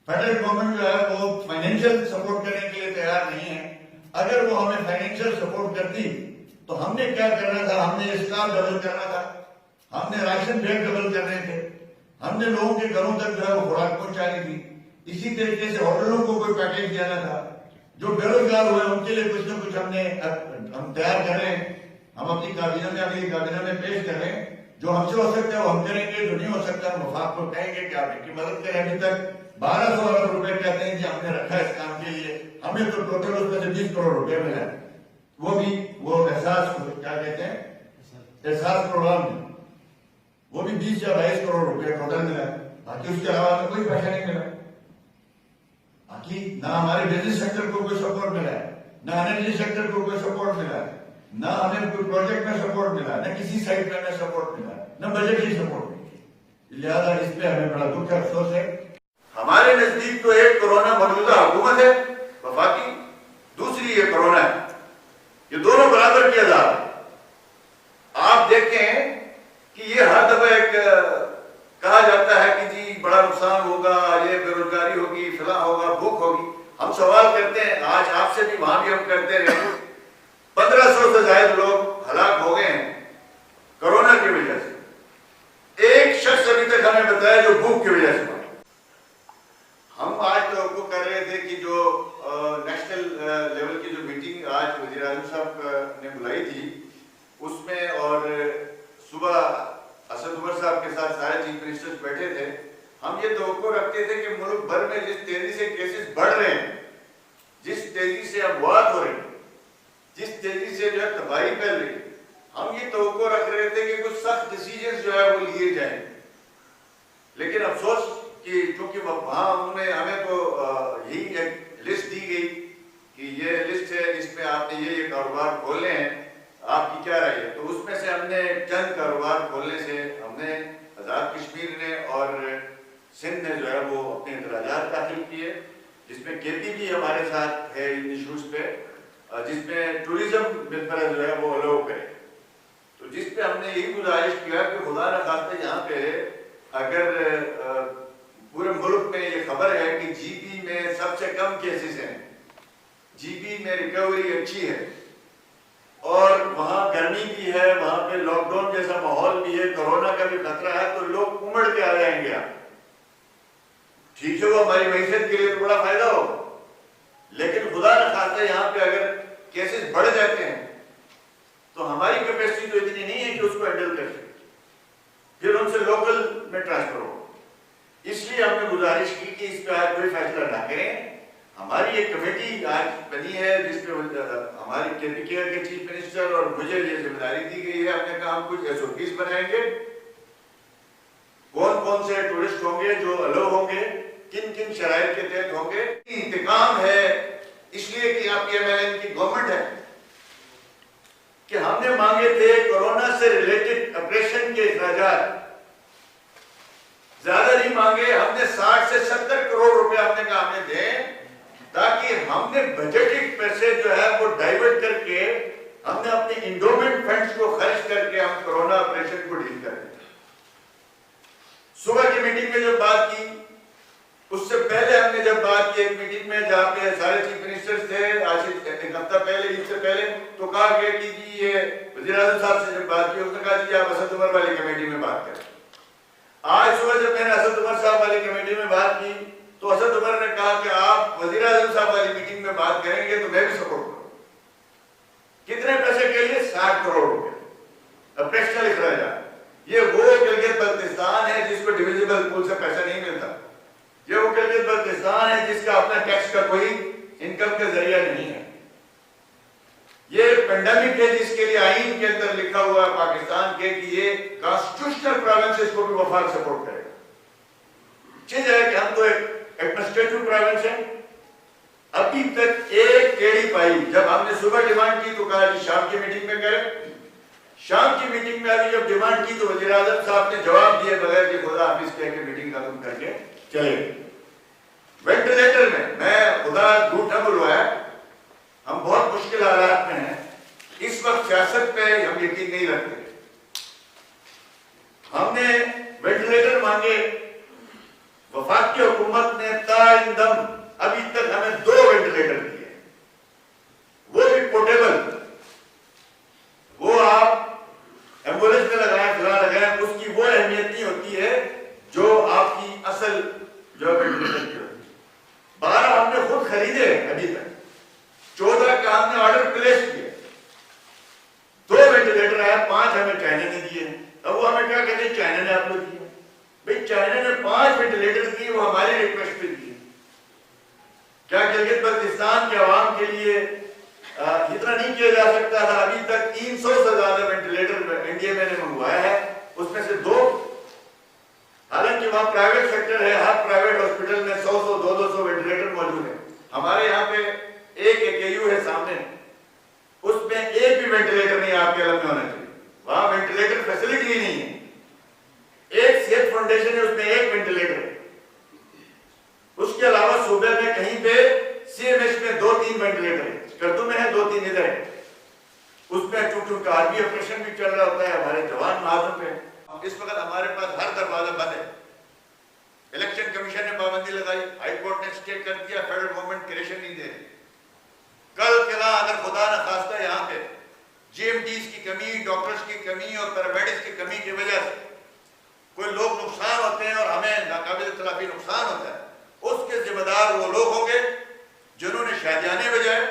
Federal government جو ہے وہ فائنینشیل سپورٹ کرنے کے لیے تیار نہیں ہے. اگر وہ ہمیں فائنینشیل سپورٹ کرتی تو ہم نے کیا کرنا تھا؟ ہم نے اسٹاف ڈبل کرنا تھا, ہم نے راشن بیگ ڈبل کرنے تھے, ہم نے لوگوں کے گھروں تک جو ہے وہ خوراک پہنچانی تھی. اسی طریقے سے ہوٹلوں کو کوئی پیکیج دینا تھا. جو بے روزگار ہوئے ان کے لیے کچھ نہ کچھ ہم تیار کر رہے ہیں. ہم اپنی کابینہ میں اگلی کابینہ میں پیش کر رہے ہیں. جو ہم سے ہو سکتا ہے وہ ہم کریں گے, جو نہیں ہو سکتا ہم وفاق کو کہیں گے کہ آپ ان کی مدد کریں. ابھی تک 1200 ارب روپے کہتے ہیں کہ ہم نے رکھا ہے اس کام کے لیے, ہمیں تو ٹوٹل اس میں سے 20 کروڑ روپے ملا ہے. وہ بھی وہ احساس کیا کہتے ہیں, احساس پروگرام میں وہ بھی 20 یا 22 کروڑ روپے ٹوٹل ملا ہے. باقی اس کے علاوہ ہمیں کوئی پیسہ نہیں ملا. باقی نہ ہمارے بزنس سیکٹر کو کوئی سپورٹ ملا ہے, نہ انرجی سیکٹر کو کوئی سپورٹ ملا ہے, نہ ہمیں کوئی پروجیکٹ میں سپورٹ ملا, نہ کسی سائٹ میں ہمیں سپورٹ ملا, نہ بجٹ کی سپورٹ ملی. لہذا اس پہ ہمیں بڑا دکھ ہے, افسوس ہے. ہمارے نزدیک تو ایک کورونا موجودہ حکومت ہے وفاقی, دوسری یہ کورونا ہے. یہ دونوں برابر کے عذاب ہیں. آپ دیکھیں کہ یہ ہر دفعہ ایک کہا جاتا ہے کہ جی بڑا نقصان ہوگا, یہ بے روزگاری ہوگی, فلاں ہوگا, بھوک ہوگی. ہم سوال کرتے ہیں, آج آپ سے بھی وہاں بھی ہم کرتے رہے, 1500 سے زائد لوگ ہلاک ہو گئے ہیں کورونا کی وجہ سے. ایک شخص ابھی تک ہمیں بتایا جو بھوک کی وجہ سے. ہم آج توقع کر رہے تھے کہ جو نیشنل لیول کی جو میٹنگ آج وزیر اعظم صاحب نے بلائی تھی اس میں, اور صبح اسد عمر صاحب کے ساتھ سارے چیف منسٹرز بیٹھے تھے, ہم یہ توقع رکھتے تھے کہ ملک بھر میں جس تیزی سے کیسز بڑھ رہے ہیں, جس تیزی سے اموات ہو رہی ہیں, جس تیزی سے جو ہے تباہی پھیل رہی ہے, ہم یہ توقع رکھ رہے تھے کہ کچھ سخت ڈیسیجنز جو ہے وہ لیے جائیں. لیکن افسوس کہ چونکہ وہاں انہوں نے ہمیں تو یہی ایک لسٹ دی گئی کہ یہ لسٹ ہے, اس میں آپ نے یہ کاروبار کھولنے ہیں, آپ کی کیا رائے ہے. تو اس میں سے ہم نے چند کاروبار کھولنے سے ہم نے آزاد کشمیر نے اور سندھ نے جو ہے وہ اپنے اندراجات داخل کیے, جس میں کے پی بھی ہمارے ساتھ ہے ان ایشوز پہ, جس میں ٹوریزم ممبر جو ہے وہ الاؤ کرے. تو جس پہ ہم نے یہی گزارش کیا کہ خدا نہ خواستہ یہاں پہ اگر پورے ملک میں یہ خبر ہے کہ جی پی میں سب سے کم کیسز ہیں, جی پی میں ریکوری اچھی ہے, اور وہاں گرمی بھی ہے, وہاں پہ لاک ڈاؤن جیسا ماحول بھی ہے, کورونا کا بھی خطرہ ہے, تو لوگ امڑ کے آ جائیں گے. ٹھیک ہے وہ ہماری معیشت کے لیے بڑا فائدہ ہوگا, لیکن خدا نہ خواستہ یہاں پہ اگر کیسز بڑھ جاتے ہیں تو ہماری کیپیسٹی تو اتنی نہیں ہے کہ اس کو ہینڈل کر سکے, پھر ان سے لوکل میں ٹرانسفر ہو. اس لیے ہم نے گزارش کی کہ اس پہ آج کوئی فیصلہ نہ کریں. ہماری ایک کمیٹی آج بنی ہے جس پہ ہماری کے پی کے چیف منسٹر اور مجھے یہ ذمہ داری دی گئی ہے. ہم نے کہا ہم کچھ ایس او پیز بنائیں گے, کون کون سے ٹورسٹ ہوں گے جو الاؤ ہوں گے, کن کن شرائط کے تحت ہوں گے. انتقام ہے اس لیے کہ آپ ایم ایل این کی گورنمنٹ ہے کہ ہم نے مانگے تھے کورونا سے ریلیٹڈ آپریشن کے اخراجات, زیادہ نہیں مانگے, ہم نے 60 سے 70 کروڑ روپے ہم نے کہا ہمیں دیں, تاکہ ہم نے بجٹڈ پیسے جو ہے وہ ڈائیورٹ کر کے ہم نے اپنے انڈومنٹ فنڈز کو خرچ کر کے ہم کورونا آپریشن کو ڈیل کریں. صبح کی میٹنگ میں جب بات کی, اس سے پہلے ہم نے جب بات کی ایک میٹنگ میں جہاں پہ سارے چیف منسٹرز تھے, آج ایک ہفتہ پہلے, عید سے پہلے, تو کہا گیا کہ جی یہ وزیر اعظم صاحب سے جب بات کی اس نے کہا جی آپ اسد عمر والی کمیٹی میں بات کریں. آج صبح جب میں نے اسد عمر صاحب والی کمیٹی میں بات کی تو اسد عمر نے کہا کہ آپ وزیر اعظم صاحب والی میٹنگ میں بات کریں گے تو میں بھی سپورٹ کروں. کتنے پیسے کے لیے؟ 60 کروڑ روپے آپریشنل اخراجات. یہ وہ گلگت بلتستان ہے جس کو ڈویژبل پول سے پیسہ نہیں ملتا, یہ وہ گلگت بلتستان ہے جس کا اپنا ٹیکس کا کوئی انکم کا ذریعہ نہیں ہے. یہ پینڈیمک ہے جس کے لیے آئین کے اندر لکھا ہوا ہے پاکستان کے کہ یہ کانسٹیٹیوشنل پروونسز کو بھی وفاق سپورٹ کرے گا. چیز ہے کہ ہم تو ایک ایڈمنسٹریٹو پروونس ہیں. ابھی تک ایک کیڑی پائی, جب ہم نے صبح ڈیمانڈ کی تو کہا جی شام کی میٹنگ میں کریں. شام کی میٹنگ میں ابھی جب ڈیمانڈ کی تو وزیر اعظم صاحب نے جواب دیے بغیر کہ خدا حافظ کہہ کے میٹنگ ختم کر کے چلے. وینٹیلیٹر میں خدا جھوٹ نہ بلوایا, ہم بہت مشکل حالات میں ہیں اس وقت. سیاست پہ ہم یقین نہیں رکھتے. ہم نے وینٹیلیٹر مانگے, وفاق کی حکومت نے تا قائم دم ابھی تک ہمیں 2 وینٹیلیٹر دیے، وہ بھی پورٹیبل، وہ آپ ایمبولینس میں لگائیں فلاں لگائیں، اس کی وہ اہمیت نہیں ہوتی ہے جو آپ کی اصل جو وینٹیلیٹر کی ہوتی ہے۔ 12 ہم نے خود خریدے ابھی تک، 14 کا ہم نے آرڈر پلیس کیا، 2 وینٹیلیٹر آئے، 5 ہمیں چائنا نے دیے۔ اب وہ ہمیں کیا کہتے ہیں چائنا نے آپ کو دیا، بھئی چائنا نے 5 وینٹیلیٹر دیے، وہ ہماری ریکویسٹ پہ دیے۔ کیا گلگت بلتستان کے عوام کے لیے اتنا نہیں کیا جا سکتا تھا؟ ابھی تک 300 سے زیادہ وینٹیلیٹر انڈیا میں نے منگوایا ہے، اس میں سے 2، حالانکہ وہاں پرائیویٹ سیکٹر ہے، ہر پرائیویٹ ہاسپٹل میں 100 200 وینٹیلیٹر موجود ہے۔ ہمارے یہاں پہ ایک AKU ہے سامنے، اس میں ایک بھی وینٹیلیٹر نہیں آپ کے علم میں ہونا چاہیے، وہاں وینٹیلیٹر فیسلٹی نہیں ہے۔ ایک صحت فاؤنڈیشن ہے، اس میں 1 وینٹیلیٹر ہے، اس کے علاوہ صوبے میں کہیں پہ CMH میں 2-3 وینٹیلیٹر ہیں، کرتو میں ہے 2-3 ادھر ہے، اس میں چونکہ کار بھی آپریشن بھی چل رہا ہوتا ہے، ہمارے جوان معذور پہ۔ اس وقت ہمارے پاس ہر دروازہ بند ہے، الیکشن کمیشن نے پابندی لگائی، ہائی کورٹ نے اسٹے کر دیا، فیڈرل گورنمنٹ کریشن نہیں دے رہی۔ کل کلا اگر خدا نہ خواستہ یہاں پہ GMTs کی کمی، ڈاکٹرز کی کمی اور پیرامیڈکس کی کمی کی وجہ سے کوئی لوگ نقصان ہوتے ہیں اور ہمیں ناقابل اختلافی نقصان ہوتا ہے، اس کے ذمہ دار وہ لوگ ہوں گے جنہوں نے شادیانے بجائے،